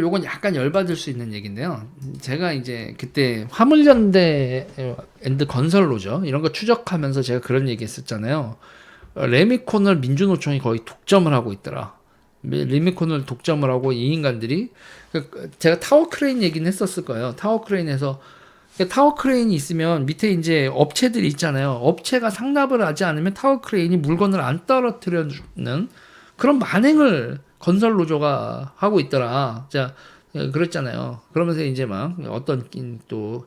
요건 약간 열받을 수 있는 얘기인데요. 제가 이제 그때 화물연대 앤드 건설로죠. 이런 거 추적하면서 제가 그런 얘기 했었잖아요. 레미콘을 민주노총이 거의 독점을 하고 있더라. 레미콘을 독점을 하고 이 인간들이 제가 타워 크레인 얘기는 했었을 거예요. 타워 크레인에서 타워 크레인이 있으면 밑에 이제 업체들이 있잖아요. 업체가 상납을 하지 않으면 타워 크레인이 물건을 안 떨어뜨려 주는 그런 만행을 건설 노조가 하고 있더라. 자, 그랬잖아요. 그러면서 이제 막 어떤 또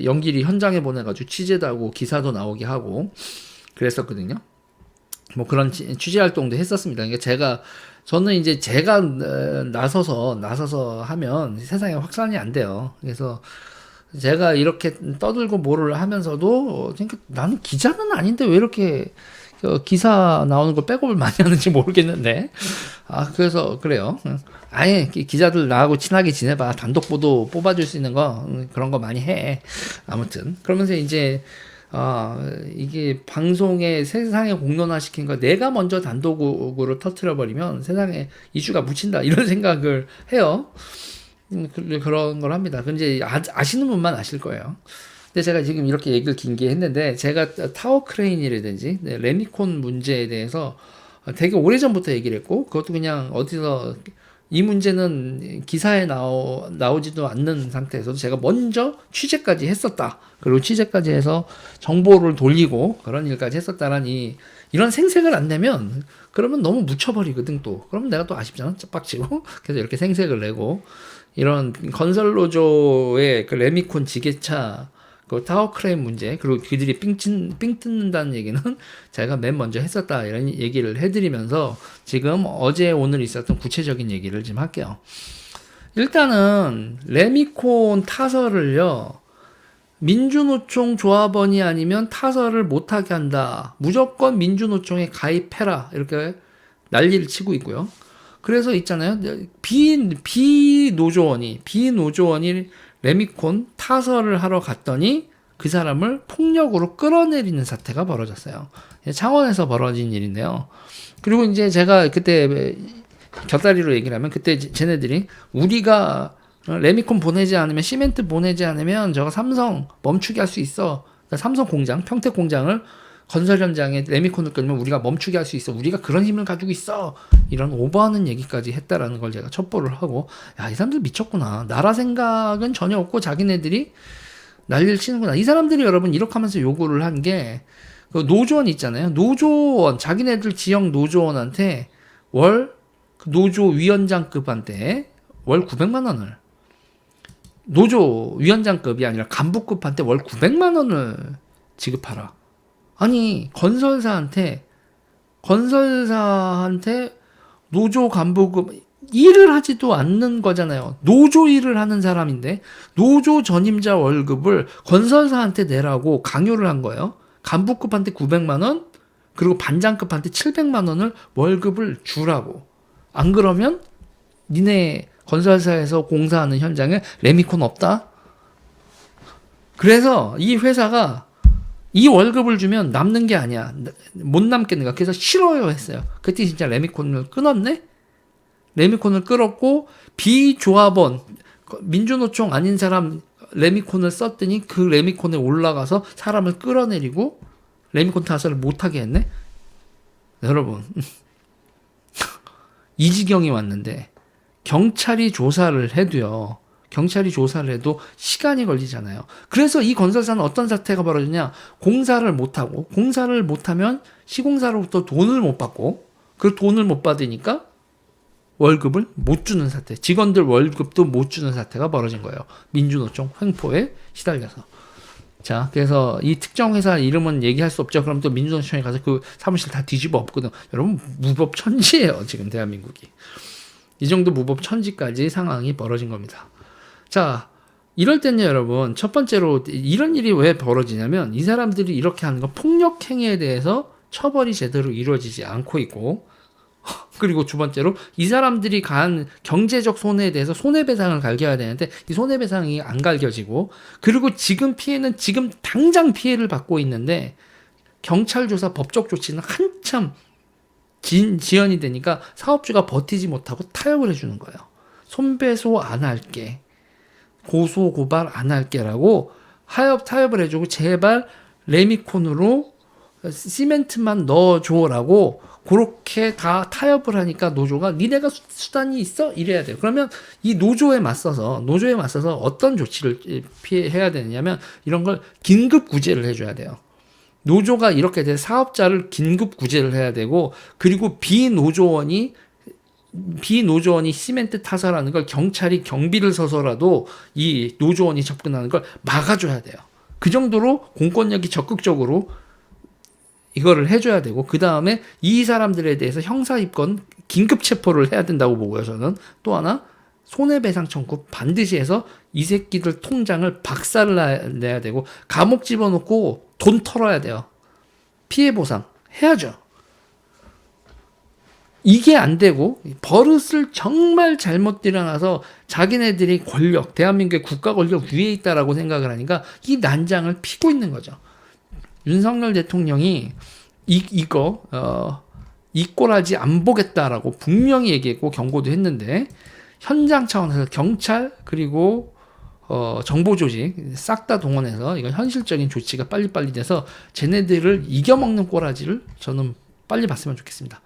연길이 현장에 보내가지고 취재도 하고 기사도 나오게 하고 그랬었거든요. 뭐 그런 취재 활동도 했었습니다. 그러니까 저는 이제 제가 나서서 하면 세상에 확산이 안 돼요. 그래서 제가 이렇게 떠들고 뭐를 하면서도 그러니까 나는 기자는 아닌데 왜 이렇게 기사 나오는 걸 백업을 많이 하는지 모르겠는데 그래서 그래요. 아예 기자들 나하고 친하게 지내봐. 단독 보도 뽑아줄 수 있는 거 그런 거 많이 해. 아무튼 그러면서 이제 이게 방송에 세상에 공론화시킨 거 내가 먼저 단독으로 터트려 버리면 세상에 이슈가 묻힌다 이런 생각을 해요. 그런 걸 합니다. 근데 아시는 분만 아실 거예요. 근데 제가 지금 이렇게 얘기를 길게 했는데 제가 타워 크레인이라든지 레미콘 문제에 대해서 되게 오래전부터 얘기를 했고 그것도 그냥 어디서 이 문제는 기사에 나오지도 않는 상태에서 제가 먼저 취재까지 했었다. 그리고 취재까지 해서 정보를 돌리고 그런 일까지 했었다라니 이런 생색을 안 내면 그러면 너무 묻혀버리거든 또. 그러면 내가 또 아쉽잖아. 빡치고. 그래서 이렇게 생색을 내고 이런 건설노조의 그 레미콘 지게차 그 타워 크레인 문제 그리고 그들이 삥 뜯는다는 얘기는 제가 맨 먼저 했었다 이런 얘기를 해드리면서 지금 어제 오늘 있었던 구체적인 얘기를 좀 할게요. 일단은 레미콘 타설을요 민주노총 조합원이 아니면 타설을 못하게 한다. 무조건 민주노총에 가입해라 이렇게 난리를 치고 있고요. 그래서 있잖아요. 비노조원이 레미콘 타설을 하러 갔더니 그 사람을 폭력으로 끌어내리는 사태가 벌어졌어요. 창원에서 벌어진 일인데요. 그리고 이제 제가 그때 곁다리로 얘기를 하면 그때 쟤네들이 우리가 레미콘 보내지 않으면 시멘트 보내지 않으면 저거 삼성 멈추게 할 수 있어. 그러니까 삼성 공장, 평택 공장을 건설 현장에 레미콘을 끌면 우리가 멈추게 할 수 있어. 우리가 그런 힘을 가지고 있어. 이런 오버하는 얘기까지 했다라는 걸 제가 첩보를 하고 야, 이 사람들 미쳤구나. 나라 생각은 전혀 없고 자기네들이 난리를 치는구나. 이 사람들이 여러분 이렇게 하면서 요구를 한 게 그 노조원 있잖아요. 노조원 자기네들 지역 노조원한테 월 노조 위원장급한테 월 900만 원을 노조 위원장급이 아니라 간부급한테 월 900만 원을 지급하라. 아니 건설사한테 노조 간부급 일을 하지도 않는 거잖아요. 노조 일을 하는 사람인데 노조 전임자 월급을 건설사한테 내라고 강요를 한 거예요. 간부급한테 900만 원 그리고 반장급한테 700만 원을 월급을 주라고. 안 그러면 니네 건설사에서 공사하는 현장에 레미콘 없다. 그래서 이 회사가 이 월급을 주면 남는 게 아니야. 못 남겠는가. 그래서 싫어요 했어요. 그때 진짜 레미콘을 끊었네? 레미콘을 끌었고 비조합원 민주노총 아닌 사람 레미콘을 썼더니 그 레미콘에 올라가서 사람을 끌어내리고 레미콘 타설을 못하게 했네? 여러분 이 지경이 왔는데 경찰이 조사를 해도 시간이 걸리잖아요. 그래서 이 건설사는 어떤 사태가 벌어지냐? 공사를 못하면 시공사로부터 돈을 못 받고 그 돈을 못 받으니까 월급을 못 주는 사태, 직원들 월급도 못 주는 사태가 벌어진 거예요. 민주노총 횡포에 시달려서. 자, 그래서 이 특정 회사 이름은 얘기할 수 없죠. 그럼 또 민주노총에 가서 그 사무실 다 뒤집어 엎거든. 여러분 무법천지예요. 지금 대한민국이. 이 정도 무법천지까지 상황이 벌어진 겁니다. 자, 이럴 때는 여러분 첫 번째로 이런 일이 왜 벌어지냐면 이 사람들이 이렇게 하는 건 폭력행위에 대해서 처벌이 제대로 이루어지지 않고 있고 그리고 두 번째로 이 사람들이 가한 경제적 손해에 대해서 손해배상을 갈겨야 되는데 이 손해배상이 안 갈겨지고 그리고 지금 피해는 지금 당장 피해를 받고 있는데 경찰 조사 법적 조치는 한참 지연이 되니까 사업주가 버티지 못하고 타협을 해주는 거예요. 손배소 안 할게, 고소 고발 안 할게라고 타협을 해주고 제발 레미콘으로 시멘트만 넣어줘라고 그렇게 다 타협을 하니까 노조가 니네가 수단이 있어? 이래야 돼요. 그러면 이 노조에 맞서서 어떤 조치를 해야 되느냐면 이런 걸 긴급 구제를 해줘야 돼요. 노조가 이렇게 돼 사업자를 긴급 구제를 해야 되고, 그리고 비노조원이 시멘트 타설하는 걸 경찰이 경비를 서서라도 이 노조원이 접근하는 걸 막아줘야 돼요. 그 정도로 공권력이 적극적으로 이거를 해줘야 되고, 그 다음에 이 사람들에 대해서 형사 입건 긴급 체포를 해야 된다고 보고요. 저는 또 하나 손해배상 청구 반드시 해서 이 새끼들 통장을 박살을 내야 되고 감옥 집어넣고 돈 털어야 돼요. 피해 보상 해야죠. 이게 안 되고 버릇을 정말 잘못 들여놔서 자기네들이 권력, 대한민국의 국가 권력 위에 있다라고 생각을 하니까 이 난장을 피고 있는 거죠. 윤석열 대통령이 이거 이 꼴하지 안 보겠다라고 분명히 얘기했고 경고도 했는데, 현장 차원에서 경찰 그리고 정보 조직 싹 다 동원해서 이건 현실적인 조치가 빨리빨리 돼서 쟤네들을 이겨먹는 꼬라지를 저는 빨리 봤으면 좋겠습니다.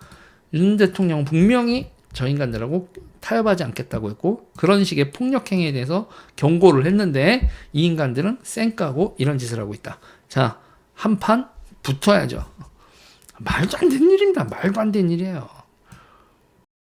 윤 대통령은 분명히 저 인간들하고 타협하지 않겠다고 했고 그런 식의 폭력 행위에 대해서 경고를 했는데 이 인간들은 쌩까고 이런 짓을 하고 있다. 자, 한판 붙어야죠. 말도 안 되는 일입니다. 말도 안 되는 일이에요.